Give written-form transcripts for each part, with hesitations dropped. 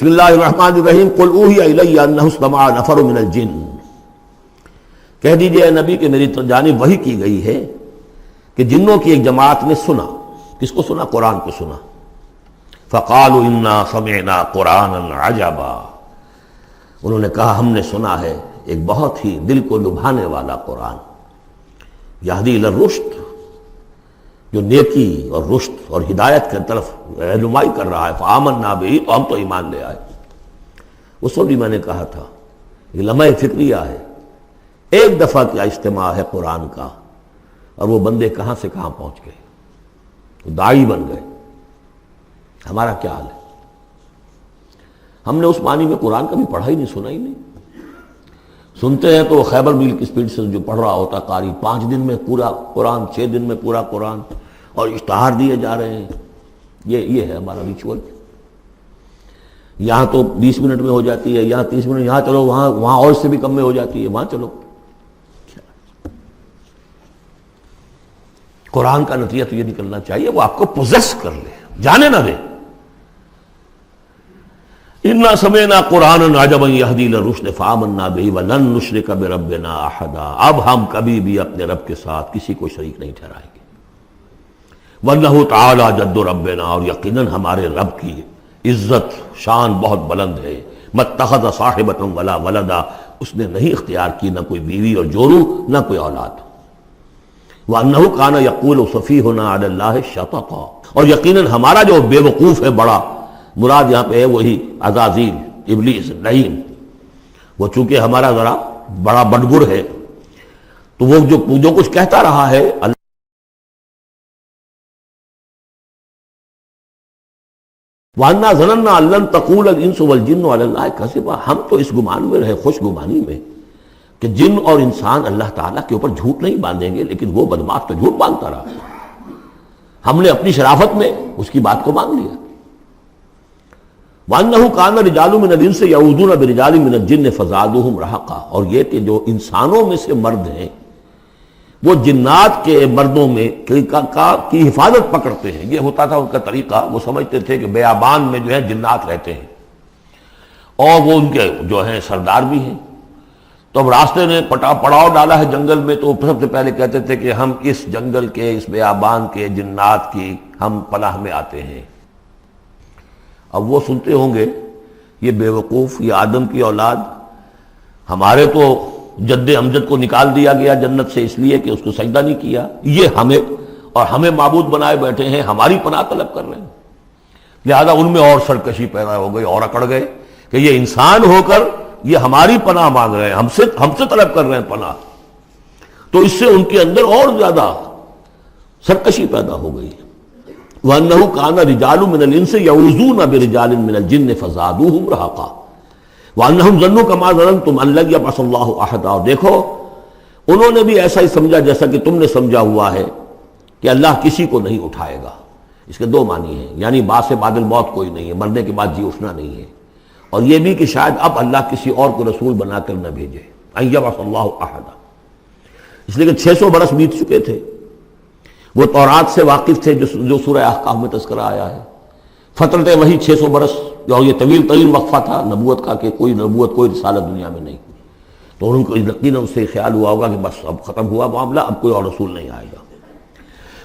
بسم اللہ الرحمن الرحیم قل اوحی الی انہ استمع نفر من الجن، کہہ دیجئے اے نبی کہ میری جانب وحی کی گئی ہے کہ جنوں کی ایک جماعت نے سنا۔ کس کو سنا؟ قرآن کو سنا۔ فقالوا انا سمعنا قرآنا عجبا، انہوں نے کہا ہم نے سنا ہے ایک بہت ہی دل کو لبھانے والا قرآن، یہدی الی الرشد، جو نیکی اور رشد اور ہدایت کی طرف رہنمائی کر رہا ہے۔ فآمنا بہ، تو ہم تو ایمان لے آئے۔ اس وقت بھی میں نے کہا تھا یہ لمحہ فکریہ ہے، ایک دفعہ کیا اجتماع ہے قرآن کا، اور وہ بندے کہاں سے کہاں پہنچ گئے، وہ داعی بن گئے۔ ہمارا کیا حال ہے؟ ہم نے اس معنی میں قرآن کبھی پڑھا ہی نہیں، سنا ہی نہیں۔ سنتے ہیں تو وہ خیبر میل کی سپیڈ سے جو پڑھ رہا ہوتا قاری، 5 دن میں پورا قرآن، 6 دن میں پورا قرآن، اور اشتہار دیے جا رہے ہیں۔ یہ ہے ہمارا ریچول۔ یہاں تو 20 منٹ میں ہو جاتی ہے، یہاں 30 منٹ، یہاں چلو وہاں اور اس سے بھی کم میں ہو جاتی ہے، وہاں چلو۔ قرآن کا نتیجہ تو یہ نکلنا چاہیے وہ آپ کو پوزیس کر لے، جانے نہ دے۔ انا سمعنا قرآنا عجبا یہدی الی الرشد فآمنا بہ ولن نشرک بربنا احدا، اب ہم کبھی بھی اپنے رب کے ساتھ کسی کو شریک نہیں ٹھہرائیں گے۔ وانہ تعالی جد ربنا، اور یقیناً ہمارے رب کی عزت شان بہت بلند ہے۔ متخذ صاحبۃ ولا ولدا، اس نے نہیں اختیار کی نہ کوئی بیوی اور جورو، نہ کوئی اولاد۔ وانہ کان یقول سفیہنا علی اللہ شططا، اور یقیناً ہمارا جو بے وقوف ہے بڑا، مراد یہاں پہ ہے وہی عزازیل، ابلیس، لعین، وہ چونکہ ہمارا ذرا بڑا بڑگر ہے، تو وہ جو کچھ کہتا رہا ہے وَأَنَّا ظَنَنَّا أَن لَّن تَقُولَ الْإِنسُ وَالْجِنُّ عَلَى اللَّهِ كَذِبًا، ہم تو اس گمان میں رہے، خوش گمانی میں، کہ جن اور انسان اللہ تعالیٰ کے اوپر جھوٹ نہیں باندھیں گے، لیکن وہ بدماش تو جھوٹ باندھتا رہا۔ ہم نے اپنی شرافت میں اس کی بات کو مان لیا۔ وَأَنَّهُ كَانَ رِجَالٌ مِّنَ الْإِنسِ يَعُوذُونَ بِرِجَالٍ مِّنَ الْجِنِّ فَزَادُوهُمْ رَهَقًا، اور یہ کہ جو انسانوں میں سے مرد ہیں وہ جنات کے مردوں میں کی حفاظت پکڑتے ہیں۔ یہ ہوتا تھا ان کا طریقہ، وہ سمجھتے تھے کہ بیابان میں جو ہے جنات رہتے ہیں اور وہ ان کے جو ہیں سردار بھی ہیں، تو اب راستے نے پڑاؤ ڈالا ہے جنگل میں، تو سب سے پہلے کہتے تھے کہ ہم اس جنگل کے، اس بیابان کے جنات کی ہم پناہ میں آتے ہیں۔ اب وہ سنتے ہوں گے یہ بے وقوف، یہ آدم کی اولاد، ہمارے تو جد امجد کو نکال دیا گیا جنت سے اس لیے کہ اس کو سجدہ نہیں کیا، یہ ہمیں معبود بنائے بیٹھے ہیں، ہماری پناہ طلب کر رہے ہیں۔ لہذا ان میں اور سرکشی پیدا ہو گئی، اور اکڑ گئے کہ یہ انسان ہو کر یہ ہماری پناہ مانگ رہے ہیں، ہم سے طلب کر رہے ہیں پناہ، تو اس سے ان کے اندر اور زیادہ سرکشی پیدا ہو گئی۔ وَأَنَّهُ كَانَ رِجَالٌ مِّنَ الْإِنسِ يَعُوذُونَ بِرِجَالٍ مِّنَ الْجِنِّ فَزَادُوهُمْ رَهَقًا وَأَنَّهُمْ ظَنُّوا كَمَا ظَنَنتُمْ أَن لَّن يَبْعَثَ اللَّهُ أَحَدًا، اور دیکھو انہوں نے بھی ایسا ہی سمجھا جیسا کہ تم نے سمجھا ہوا ہے کہ اللہ کسی کو نہیں اٹھائے گا۔ اس کے 2 معنی ہیں، یعنی بعد سے بعد الموت کوئی نہیں ہے، مرنے کے بعد جی اٹھنا نہیں ہے، اور یہ بھی کہ شاید اب اللہ کسی اور کو رسول بنا کر نہ بھیجے، أن يبعث الله أحدا، اس لیے کہ 600 برس بیت چکے تھے، وہ تورات سے واقف تھے جو سورہ احقاف میں تذکرہ آیا ہے۔ فترت وہی 600 برس، اور یہ طویل وقفہ تھا نبوت کا، کہ کوئی نبوت، کوئی رسالت دنیا میں نہیں، تو ان کو یقیناً اس سے خیال ہوا ہوگا کہ بس اب ختم ہوا معاملہ، اب کوئی اور رسول نہیں آئے گا۔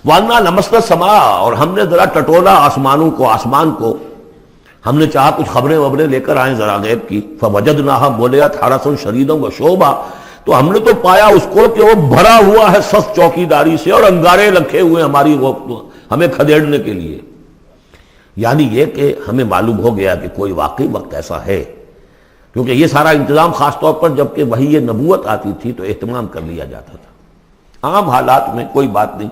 وَأَنَّا لَمَسْنَا السَّمَاءَ، اور ہم نے ذرا ٹٹولا آسمان کو، ہم نے چاہا کچھ خبریں لے کر آئیں ذرا غیب کی۔ فَوَجَدْنَاهَا مُلِئَتْ حَرَسًا شَدِيدًا وَشُعُبًا، تو ہم نے تو پایا اس کو کہ وہ بھرا ہوا ہے سخت چوکیداری سے، اور انگارے رکھے ہوئے ہماری ہمیں کھدیڑنے کے لیے۔ یعنی یہ کہ ہمیں معلوم ہو گیا کہ کوئی واقعی وقت ایسا ہے، کیونکہ یہ سارا انتظام خاص طور پر جب کہ وہی یہ نبوت آتی تھی تو اہتمام کر لیا جاتا تھا۔ عام حالات میں کوئی بات نہیں،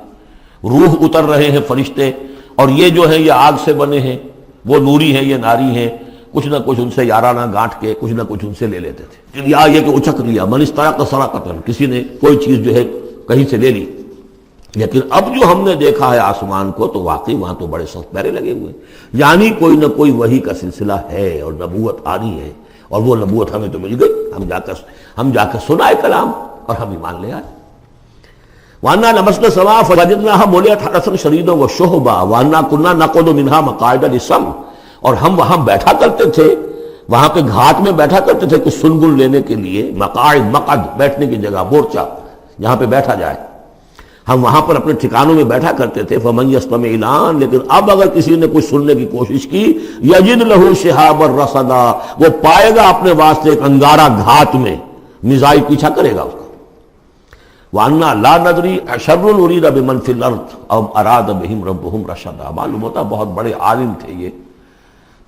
روح اتر رہے ہیں فرشتے، اور یہ جو ہیں یہ آگ سے بنے ہیں، وہ نوری ہیں، یہ ناری ہیں، کچھ نہ کچھ ان سے یارانہ گانٹھ کے کچھ نہ کچھ ان سے لے لیتے تھے، یا یہ کہ اچک لیا، من استرق سرقۃ، کسی نے کوئی چیز جو ہے کہیں سے لے لی۔ لیکن اب جو ہم نے دیکھا ہے آسمان کو، تو واقعی وہاں تو بڑے سخت پہرے لگے ہوئے، یعنی کوئی نہ کوئی وحی کا سلسلہ ہے اور نبوت آ رہی ہے، اور وہ نبوت ہمیں تو مل گئی، ہم جا کر سنائے کلام اور ہم ایمان لے آئے۔ وَأَنَّا لَمَسْنَا السَّمَاءَ فَوَجَدْنَاهَا مُلِئَتْ حَرَسًا شَدِيدًا وَشُهُبًا وَأَنَّا كُنَّا نَقْعُدُ مِنْهَا مَقَاعِدَ لِلسَّمْعِ، اور ہم وہاں بیٹھا کرتے تھے وہاں پہ گھاٹ میں بیٹھا کرتے تھے کچھ سنگل لینے کے لیے، مقاعد، مقعد بیٹھنے کی جگہ، مورچہ جہاں پہ بیٹھا جائے، ہم وہاں پر اپنے ٹھکانوں میں بیٹھا کرتے تھے۔ فمن یستمع الان، لیکن اب اگر کسی نے کچھ سننے کی کوشش کی، یجد لہ شہابا رصدا، وہ پائے گا اپنے واسطے ایک انگارہ گھات میں، میزائل پیچھا کرے گا اس کا۔ وَأَنَّا لَا نَدْرِي أَشَرٌّ أُرِيدَ بِمَنْ فِي الْأَرْضِ أَمْ أَرَادَ بِهِمْ رَبُّهُمْ رَشَدًا۔ معلوم ہوتا بہت بڑے عالم تھے یہ،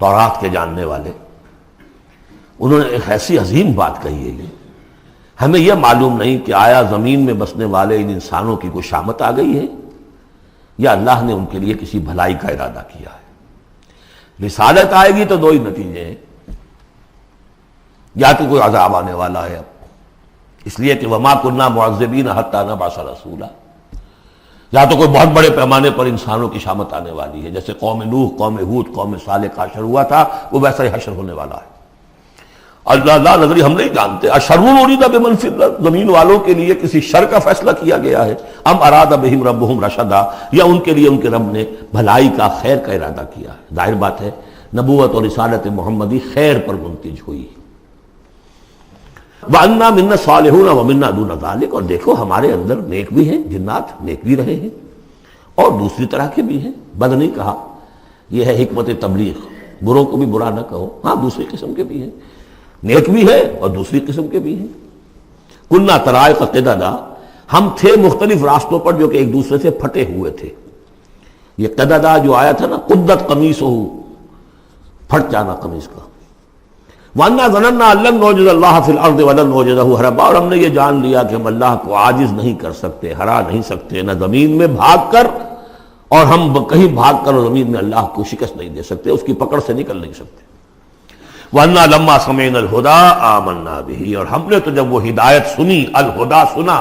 تورات کے جاننے والے، انہوں نے ایک ایسی عظیم بات کہی ہے یہ، ہمیں یہ معلوم نہیں کہ آیا زمین میں بسنے والے ان انسانوں کی کوئی شامت آ گئی ہے یا اللہ نے ان کے لیے کسی بھلائی کا ارادہ کیا ہے۔ رسالت آئے گی تو دو ہی نتیجے ہیں، یا تو کوئی عذاب آنے والا ہے اب، اس لیے کہ وما كنا معذبین حتی نبعث رسولا، یا تو کوئی بہت بڑے پیمانے پر انسانوں کی شامت آنے والی ہے، جیسے قوم نوح، قوم ہود، قوم صالح کا حشر ہوا تھا، وہ ویسا ہی حشر ہونے والا ہے۔ اللہ لا نظری، ہم نہیں جانتے، اشر ارید بمن فی الارض، زمین والوں کے لیے کسی شر کا فیصلہ کیا گیا ہے، ام اراد بہم ربہم رشدا، یا ان کے لیے ان کے رب نے بھلائی کا، خیر کا ارادہ کیا ہے۔ ظاہر بات ہے نبوت اور رسالت محمدی خیر پر منتج ہوئی۔ وَأَنَّا مِنَّا الصَّالِحُونَ وَمِنَّا دُونَ ذَلِكَ، اور دیکھو ہمارے اندر نیک بھی ہیں، جنات نیک بھی رہے ہیں، اور دوسری طرح کے بھی ہیں، بد نہیں کہا، یہ ہے حکمت تبلیغ، بروں کو بھی برا نہ کہو، ہاں دوسری قسم کے بھی ہیں، نیک بھی ہے اور دوسری قسم کے بھی ہیں۔ کُنَّا طَرَائِقَ قِدَدًا، ہم تھے مختلف راستوں پر جو کہ ایک دوسرے سے پھٹے ہوئے تھے۔ یہ قددا جو آیا تھا نا، قدت قمیصہ، پھٹ جانا قمیص کا۔ وَأَنَّا ظَنَنَّا أَن لَّن نُعْجِزَ اللَّهَ فِي الْأَرْضِ وَلَن نُعْجِزَهُ هَرَبًا، اور ہم نے یہ جان لیا کہ ہم اللہ کو عاجز نہیں کر سکتے، ہرا نہیں سکتے، نہ زمین میں بھاگ کر، اور ہم کہیں بھاگ کر اور زمین میں اللہ کو شکست نہیں دے سکتے، اس کی پکڑ سے نکل نہیں سکتے۔ وَأَنَّا لَمَّا سَمِعْنَا الْهُدَىٰ آمَنَّا بِهِ، اور ہم نے تو جب وہ ہدایت سنی، الہدا سنا،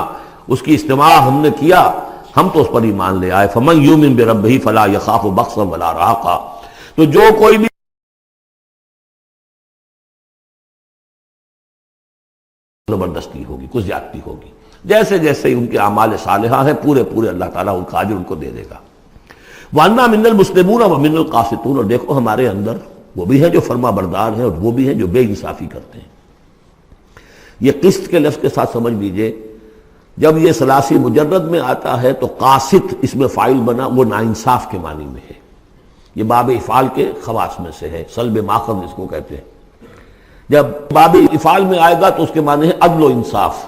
اس کی استماع ہم نے کیا، ہم تو اس پر ایمان لے آئے۔ فَمَن يُؤْمِن بِرَبِّهِ فَلَا يَخَافُ بَخْسًا وَلَا رَهَقًا، تو جو کوئی بھی زبردستی ہوگی، کچھ زیادتی ہوگی، جیسے جیسے ان کے اعمال صالحہ ہیں پورے پورے اللہ تعالیٰ ان کا اجر ان کو دے دے گا۔ وَأَنَّا مِنَّا الْمُسْلِمُونَ وَمِنَّا الْقَاسِطُونَ، اور دیکھو ہمارے اندر وہ بھی ہیں جو فرما بردار ہیں اور وہ بھی ہیں جو بے انصافی کرتے ہیں۔ یہ قسط کے لفظ کے ساتھ سمجھ لیجئے، جب یہ ثلاثی مجرد میں آتا ہے تو قاسط اس میں فاعل بنا، وہ ناانصاف کے معنی میں ہے، یہ باب افعال کے خواص میں سے ہے، سلب ماخذ اس کو کہتے ہیں۔ جب باب افعال میں آئے گا تو اس کے معنی ہے عدل و انصاف،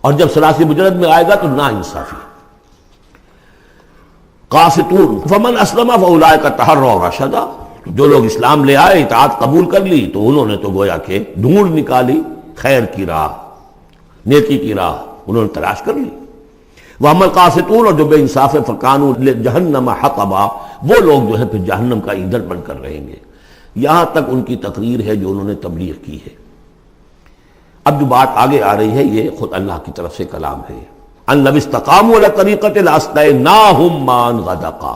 اور جب ثلاثی مجرد میں آئے گا تو ناانصافی۔ قاسطون فمن اسلم فاولئک تحروا رشدا، جو لوگ اسلام لے آئے، اطاعت قبول کر لی، تو انہوں نے تو گویا کہ ڈھونڈ نکالی خیر کی راہ، نیکی کی راہ انہوں نے تلاش کر لی۔ وَأَمَّا الْقَاسِطُونَ، اور جو بے انصاف فَكَانُوا لِجَهَنَّمَ حَطَبًا، وہ لوگ جو ہے پھر جہنم کا ایندھن بن کر رہیں گے۔ یہاں تک ان کی تقریر ہے جو انہوں نے تبلیغ کی ہے۔ اب جو بات آگے آ رہی ہے یہ خود اللہ کی طرف سے کلام ہے۔ أَن لَوِ اسْتَقَامُوا عَلَى الطَّرِيقَةِ لَأَسْقَيْنَاهُم مَّاءً غَدَقًا،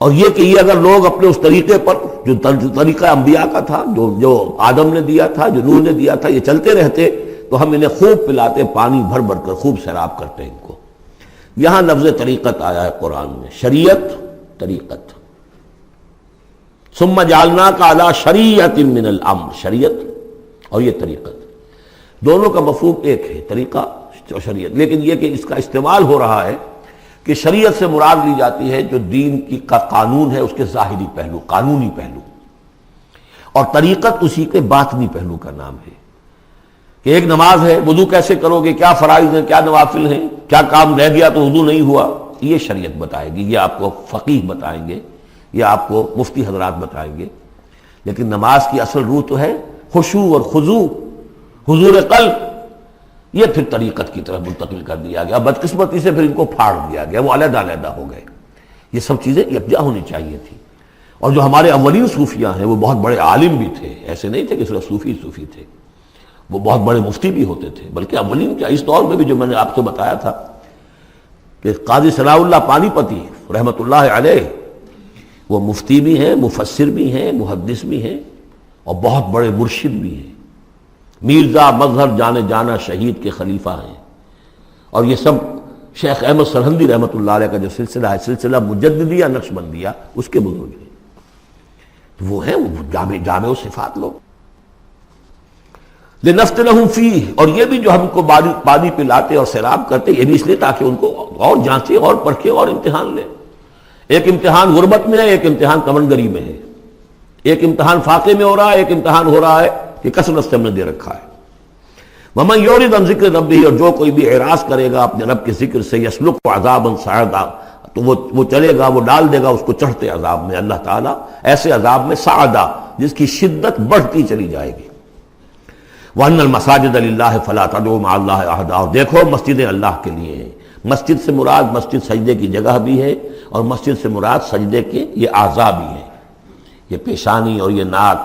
اور یہ کہ یہ اگر لوگ اپنے اس طریقے پر جو طریقہ انبیاء کا تھا، جو آدم نے دیا تھا، جو نوح نے دیا تھا، یہ چلتے رہتے تو ہم انہیں خوب پلاتے، پانی بھر بھر کر خوب سیراب کرتے ان کو۔ یہاں لفظ طریقت آیا ہے قرآن میں، شریعت، طریقت۔ ثم جعلناک علی شریعت من الامر، شریعت اور یہ طریقت، دونوں کا مفہوم ایک ہے، طریقہ اور شریعت، لیکن یہ کہ اس کا استعمال ہو رہا ہے کہ شریعت سے مراد لی جاتی ہے جو دین کا قانون ہے، اس کے ظاہری پہلو، قانونی پہلو، اور طریقت اسی کے باطنی پہلو کا نام ہے، کہ ایک نماز ہے، وضو کیسے کرو گے، کیا فرائض ہیں، کیا نوافل ہیں، کیا کام رہ گیا تو وضو نہیں ہوا، یہ شریعت بتائے گی، یہ آپ کو فقیہ بتائیں گے، یہ آپ کو مفتی حضرات بتائیں گے۔ لیکن نماز کی اصل روح تو ہے خشوع اور خضوع، حضور قلب، یہ پھر طریقت کی طرف منتقل کر دیا گیا، بدقسمتی سے پھر ان کو پھاڑ دیا گیا، وہ علیحدہ علیحدہ ہو گئے۔ یہ سب چیزیں یکجا ہونی چاہیے تھی۔ اور جو ہمارے اولین صوفیاء ہیں وہ بہت بڑے عالم بھی تھے، ایسے نہیں تھے کہ صرف صوفی تھے، وہ بہت بڑے مفتی بھی ہوتے تھے، بلکہ اولین کیا، اس دور میں بھی جو میں نے آپ کو بتایا تھا کہ قاضی صلاح اللہ پانی پتی رحمۃ اللہ علیہ، وہ مفتی بھی ہیں، مفسر بھی ہیں، محدث بھی ہیں، اور بہت بڑے مرشد بھی ہیں، میرزا مظہر جانے جانا شہید کے خلیفہ ہیں، اور یہ سب شیخ احمد سرہندی رحمۃ اللہ علیہ کا جو سلسلہ ہے، سلسلہ مجددیہ نقشبندیہ، اس کے بزرگ ہیں، وہ ہیں وہ جامع و صفات لوگ۔ لنفتنہم فیہ، اور یہ بھی جو ہم کو پانی پلاتے اور سیراب کرتے، یہ بھی اس لیے تاکہ ان کو اور جانچے اور پرکھے اور امتحان لیں۔ ایک امتحان غربت میں ہے، ایک امتحان کمنگری میں ہے، ایک امتحان فاقے میں ہو رہا ہے، ایک امتحان ہو رہا ہے کہ کثرت سے ہم نے دے رکھا ہے۔ وَمَن يُعْرِضْ عَن ذِكْرِ رَبِّهِ، اور جو کوئی بھی اعراض کرے گا اپنے رب کے ذکر سے، يَسْلُكْهُ عَذَابًا صَعَدًا، تو وہ چلے گا، وہ ڈال دے گا اس کو چڑھتے عذاب میں، اللہ تعالیٰ ایسے عذاب میں صعدا، جس کی شدت بڑھتی چلی جائے گی۔ وَأَنَّ الْمَسَاجِدَ لِلَّهِ فَلَا تَدْعُوا مَعَ اللَّهِ أَحَدًا، اور دیکھو مسجدیں اللہ کے لیے ہیں۔ مسجد سے مراد مسجد سجدے کی جگہ بھی ہے، اور مسجد سے مراد سجدے کے یہ اعضاء بھی ہیں، یہ پیشانی اور یہ ناک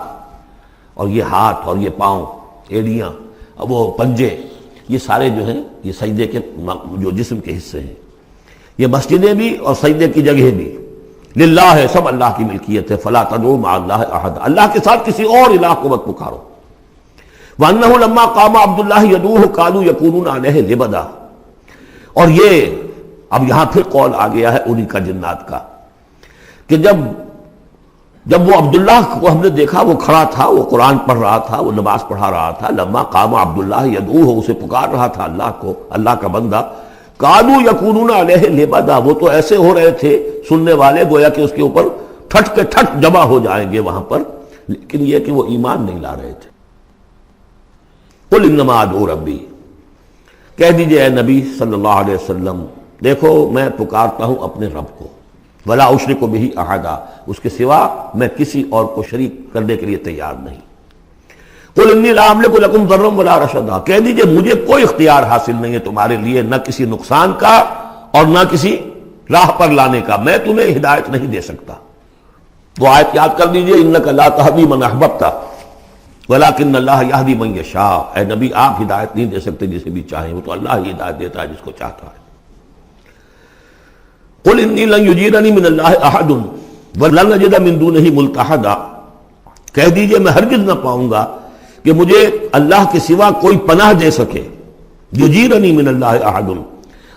اور یہ ہاتھ اور یہ پاؤں، ایڑیاں، وہ پنجے، یہ سارے جو ہیں یہ سجدے کے جو جسم کے حصے ہیں۔ یہ مسجدیں بھی اور سجدے کی جگہ بھی للہ ہے، سب اللہ کی ملکیت ہے۔ فلا تدعوا مع اللہ احد، اللہ کے ساتھ کسی اور الہ کو مت پکارو۔ وَأَنَّهُ لَمَّا قَامَ عَبْدُ اللَّهِ يَدْعُوهُ كَانُوا يَكُونُونَ عَلَيْهِ لِبَدًا، اور یہ اب یہاں پھر قول آ گیا ہے انہی کا جنات کا، کہ جب وہ عبداللہ کو ہم نے دیکھا، وہ کھڑا تھا، وہ قرآن پڑھ رہا تھا، وہ نماز پڑھا رہا تھا، لما قام عبداللہ یدعوہ، اسے پکار رہا تھا اللہ کو، اللہ کا بندہ، قالوا یکونون علیہ لبدا، وہ تو ایسے ہو رہے تھے سننے والے گویا کہ اس کے اوپر ٹھٹ کے ٹھٹ جمع ہو جائیں گے وہاں پر، لیکن یہ کہ وہ ایمان نہیں لا رہے تھے۔ قل انما ادعو ربی، کہہ دیجئے اے نبی صلی اللہ علیہ وسلم، دیکھو میں پکارتا ہوں اپنے رب کو، ولا اشرک بہ احدا، اس کے سوا میں کسی اور کو شریک کرنے کے لیے تیار نہیں۔ قل انی لا املک لکم ضرا ولا رشدا، کہہ دیجئے مجھے کوئی اختیار حاصل نہیں ہے تمہارے لیے، نہ کسی نقصان کا اور نہ کسی راہ پر لانے کا، میں تمہیں ہدایت نہیں دے سکتا۔ وہ آیت یاد کر دیجئے، انک لا تہدی من احببت ولکن اللہ یہدی من یشاء، اے نبی آپ ہدایت نہیں دے سکتے جسے بھی چاہیں، وہ تو اللہ ہی ہدایت دیتا ہے جس کو چاہتا ہے۔ قل انی لن یجیرنی من اللہ احد ولن اجد من دونہ ملتحدا، کہہ دیجئے میں ہرگز نہ پاؤں گا کہ مجھے اللہ کے سوا کوئی پناہ دے سکے، یجیرنی من اللہ احد،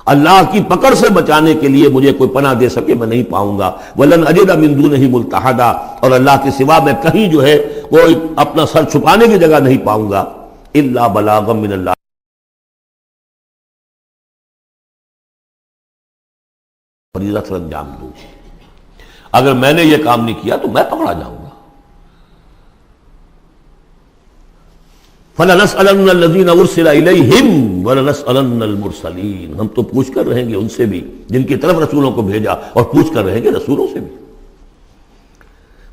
اللہ کی پکڑ سے بچانے کے لیے مجھے کوئی پناہ دے سکے میں نہیں پاؤں گا، ولن اجد من دونہ ملتحدا، اور اللہ کے سوا میں کہیں جو ہے کوئی اپنا سر چھپانے کی جگہ نہیں پاؤں گا، الا بلاغا من اللہ، فریضہ سر انجام دوں، اگر میں نے یہ کام نہیں کیا تو میں پکڑا جاؤں گا۔ فَلَنَسْأَلَنَّ الَّذِينَ أُرْسِلَ إِلَيْهِمْ وَلَنَسْأَلَنَّ الْمُرْسَلِينَ، ہم تو پوچھ کر رہیں گے ان سے بھی جن کی طرف رسولوں کو بھیجا، اور پوچھ کر رہیں گے رسولوں سے بھی۔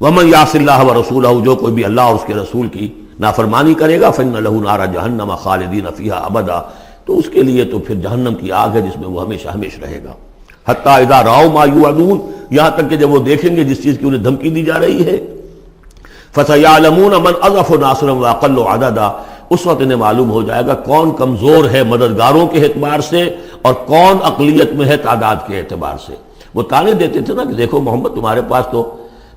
وَمَنْ يَعْصِ اللَّهَ وَرَسُولَهُ، جو کوئی بھی اللہ اور اس کے رسول کی نافرمانی کرے گا، فَإِنَّ لَهُ نَارَ جَهَنَّمَ خَالِدِينَ فِيهَا أَبَدًا، تو اس کے لیے تو پھر جہنم کی آگ ہے جس میں وہ ہمیشہ ہمیشہ رہے گا۔ حتیٰ اذا رأوا ما یوعدون، یہاں تک کہ جب وہ دیکھیں گے جس چیز کی انہیں دھمکی دی جا رہی ہے، فَسَيَعْلَمُونَ مَنْ أَضْعَفُ نَاصِرًا وَأَقَلُّ عَدَدًا، اس وقت انہیں معلوم ہو جائے گا کون کمزور ہے مددگاروں کے اعتبار سے اور کون اقلیت میں ہے تعداد کے اعتبار سے۔ وہ تانے دیتے تھے نا کہ دیکھو محمد تمہارے پاس تو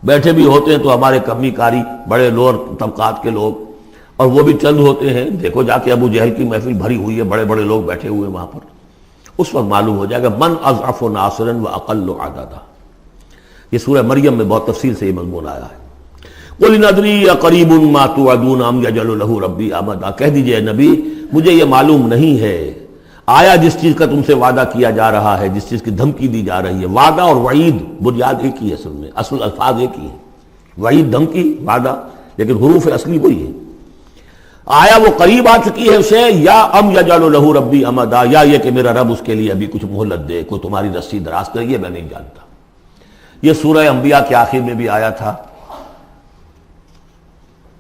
بیٹھے بھی ہوتے ہیں تو ہمارے کمی کاری بڑے لوور طبقات کے لوگ، اور وہ بھی چند ہوتے ہیں، دیکھو جا کے ابو جہل کی محفل بھری ہوئی ہے، بڑے بڑے لوگ بیٹھے ہوئے وہاں پر۔ اس وقت معلوم ہو جائے گا من اضعف ناصرا واقل عددا۔ یہ سورہ مریم میں بہت تفصیل سے یہ مضمون آیا ہے۔ قل ان ادری اقریب ما توعدون ام یجعل له ربی امدا، کہہ دیجئے نبی مجھے یہ معلوم نہیں ہے، آیا جس چیز کا تم سے وعدہ کیا جا رہا ہے، جس چیز کی دھمکی دی جا رہی ہے، وعدہ اور وعید بنیاد ایک ہی ہے، اصل میں اصل الفاظ ایک ہی ہیں، وعید دھمکی، وعدہ، لیکن حروف اصلی وہی ہے۔ آیا وہ قریب آ چکی ہے اسے، یا ام یجعل له ربی امدا، یا یہ کہ میرا رب اس کے لیے ابھی کچھ مہلت دے، کوئی تمہاری رسی دراز کرے، یہ میں نہیں جانتا۔ یہ سورہ انبیاء کے آخر میں بھی آیا تھا،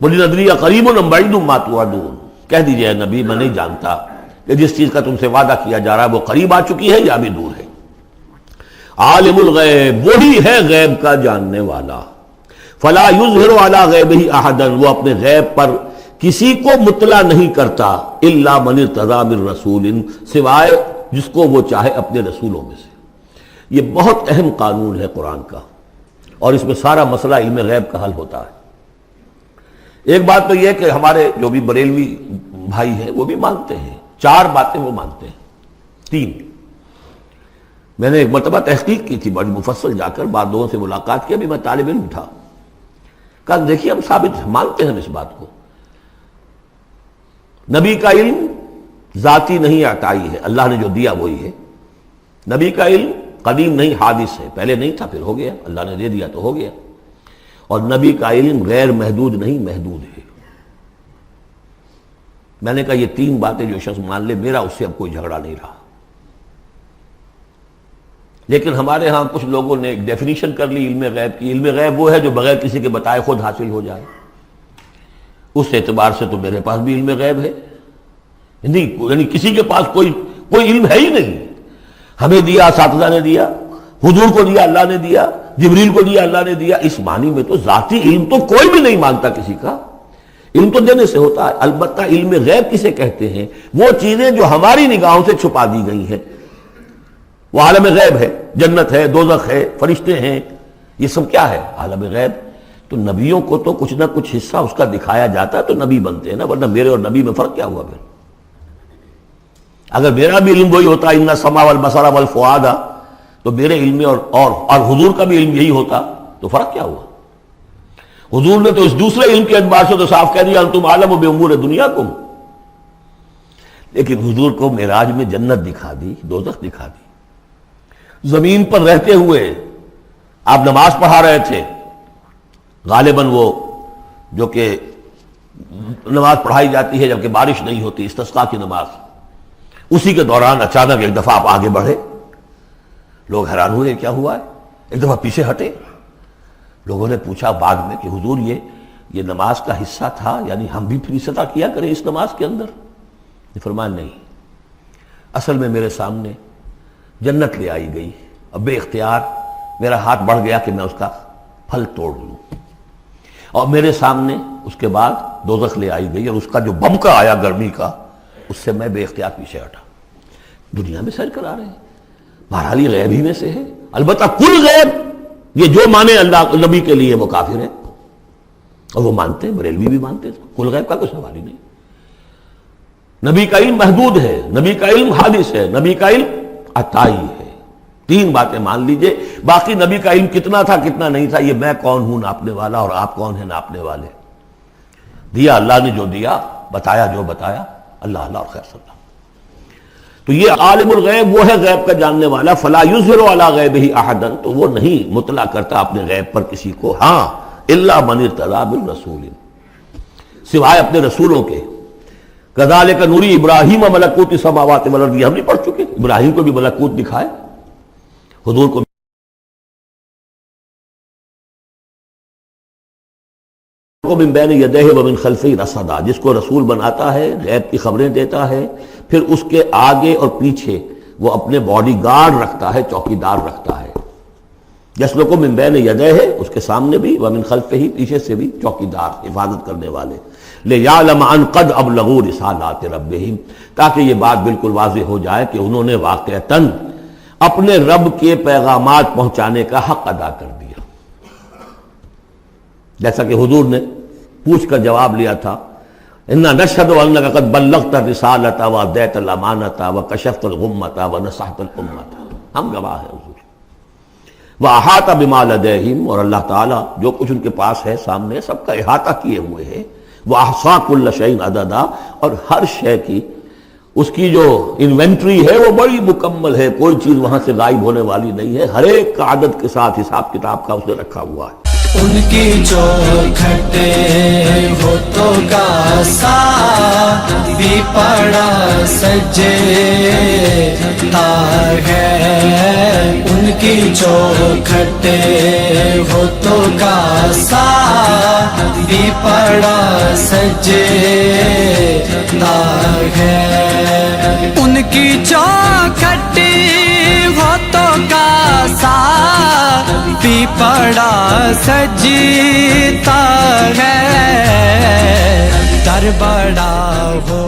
قل ان ادری اقریب ام بعید ما توعدون، کہہ دیجئے نبی میں نہیں جانتا کہ جس چیز کا تم سے وعدہ کیا جا رہا ہے وہ قریب آ چکی ہے یا بھی دور ہے۔ عالم الغیب، وہی ہے غیب کا جاننے والا، فلا یظہر علی غیبہ احدا، وہ اپنے غیب پر کسی کو مطلع نہیں کرتا، الا من ارتضی من رسول، سوائے جس کو وہ چاہے اپنے رسولوں میں سے۔ یہ بہت اہم قانون ہے قرآن کا، اور اس میں سارا مسئلہ علم غیب کا حل ہوتا ہے۔ ایک بات تو یہ کہ ہمارے جو بھی بریلوی بھائی ہیں وہ بھی مانتے ہیں، 4 باتیں وہ مانتے ہیں، 3۔ میں نے ایک مرتبہ تحقیق کی تھی بڑی مفصل، جا کر بعد لوگوں سے ملاقات کی، ابھی میں طالب علم تھا، کہا دیکھیے ہم ثابت مانتے ہیں اس بات کو، نبی کا علم ذاتی نہیں عطائی ہے، اللہ نے جو دیا وہی ہے۔ نبی کا علم قدیم نہیں حادث ہے، پہلے نہیں تھا پھر ہو گیا، اللہ نے دے دیا تو ہو گیا۔ اور نبی کا علم غیر محدود نہیں محدود ہے۔ میں نے کہا یہ تین باتیں جو شخص مان لے، میرا اس سے اب کوئی جھگڑا نہیں رہا۔ لیکن ہمارے ہاں کچھ لوگوں نے ایک ڈیفینیشن کر لی علم غیب کی۔ علم غیب وہ ہے جو بغیر کسی کے بتائے خود حاصل ہو جائے۔ اس اعتبار سے تو میرے پاس بھی علم غیب ہے، نہیں یعنی کسی کے پاس کوئی علم ہے ہی نہیں۔ ہمیں دیا اساتذہ نے دیا، حضور کو دیا اللہ نے دیا، جبریل کو دیا اللہ نے دیا۔ اس معنی میں تو ذاتی علم تو کوئی بھی نہیں مانتا کسی کا، علم تو دینے سے ہوتا ہے۔ البتہ علم غیب کسے کہتے ہیں؟ وہ چیزیں جو ہماری نگاہوں سے چھپا دی گئی ہیں، وہ عالم غیب ہے، جنت ہے، دوزخ ہے، فرشتے ہیں، یہ سب کیا ہے؟ عالم غیب۔ تو نبیوں کو تو کچھ نہ کچھ حصہ اس کا دکھایا جاتا ہے تو نبی بنتے ہیں نا، ورنہ میرے اور نبی میں فرق کیا ہوا پھر؟ اگر میرا بھی علم وہی ہوتا ان السمع والبصر والفؤاد، تو میرے علم میں اور حضور کا بھی علم یہی ہوتا تو فرق کیا ہوا؟ حضور نے تو اس دوسرے علم کے اعتبار سے تو صاف کہہ دیا انتم عالم بامور دنیاکم، لیکن حضور کو معراج میں جنت دکھا دی، دوزخ دکھا دی۔ زمین پر رہتے ہوئے آپ نماز پڑھا رہے تھے، غالباً وہ جو کہ نماز پڑھائی جاتی ہے جبکہ بارش نہیں ہوتی، استسقاء کی نماز، اسی کے دوران اچانک ایک دفعہ آپ آگے بڑھے، لوگ حیران ہوئے کیا ہوا ہے، ایک دفعہ پیچھے ہٹے۔ لوگوں نے پوچھا بعد میں کہ حضور یہ نماز کا حصہ تھا، یعنی ہم بھی پھر اصلاح کیا کریں اس نماز کے اندر؟ نے فرمایا نہیں، اصل میں میرے سامنے جنت لے آئی گئی، اب بے اختیار میرا ہاتھ بڑھ گیا کہ میں اس کا پھل توڑ لوں، اور میرے سامنے اس کے بعد دوزخ لے آئی گئی اور اس کا جو بمکا آیا گرمی کا، اس سے میں بے اختیار پیچھے ہٹا۔ دنیا میں سیر کرا رہے ہیں، بہرحال یہ غیب ہی میں سے ہے۔ البتہ کل غیب یہ جو مانے اللہ نبی کے لیے وہ کافر ہے، اور وہ مانتے ہیں، بریلوی بھی مانتے ہیں، کل غیب کا کوئی سوال ہی نہیں۔ نبی کا علم محدود ہے، نبی کا علم حادث ہے، نبی کا علم عطائی ہے۔ تین باتیں مان لیجئے، باقی نبی کا علم کتنا تھا کتنا نہیں تھا یہ میں کون ہوں ناپنے والا، اور آپ کون ہیں ناپنے والے؟ دیا اللہ نے جو دیا، بتایا جو بتایا، اللہ اللہ اور خیر صلی اللہ۔ تو یہ عالم الغیب وہ ہے غیب کا جاننے والا، فلا یظہر علی غیبہ احدا، تو وہ نہیں مطلع کرتا اپنے غیب پر کسی کو، ہاں الا من ارتضی من رسول، سوائے اپنے رسولوں کے۔ کذالک نوری ابراہیم ملکوت السماوات والارض، یہ ہم نہیں پڑھ چکے؟ ابراہیم کو بھی ملکوت دکھائے، حضور کو من بین یدیہ ومن خلفہ رصدا، جس کو رسول بناتا ہے، غیب کی خبریں دیتا ہے، پھر اس کے آگے اور پیچھے وہ اپنے باڈی گارڈ رکھتا ہے، چوکیدار رکھتا ہے۔ یسلک من بین یدیہ، اس کے سامنے بھی، ومن خلفہ، پیچھے سے بھی چوکیدار، حفاظت کرنے والے۔ لیعلم ان قد ابلغوا رسالات ربہم، تاکہ یہ بات بالکل واضح ہو جائے کہ انہوں نے واقعتاً اپنے رب کے پیغامات پہنچانے کا حق ادا کر دیا۔ جیسا کہ حضور نے پوچھ کر جواب لیا تھا، انا نشہد انک قد بلغت الرسالۃ وادیت الامانۃ وکشفت الغمۃ ونصحت الامۃ، ہم گواہ ہیں حضور۔ واحاط بما لدیہم، اور اللہ تعالیٰ جو کچھ ان کے پاس ہے سامنے سب کا احاطہ کیے ہوئے ہے۔ واحصا کل شیء عددا، اور ہر شے کی اس کی جو انوینٹری ہے وہ بڑی مکمل ہے، کوئی چیز وہاں سے غائب ہونے والی نہیں ہے، ہر ایک کا عدد کے ساتھ حساب کتاب کا اس نے رکھا ہوا ہے۔ ان کی چوکھٹے ہوتوں کا ساتھ بھی پڑا سجے تار ہے، ان کی چوکھٹے ہوتوں کا ساتھ بھی پڑا سجے تار ہے، ان کی چوکھٹے ہوتوں کا ساتھ بھی پڑا سجتا ہے، در بڑا ہو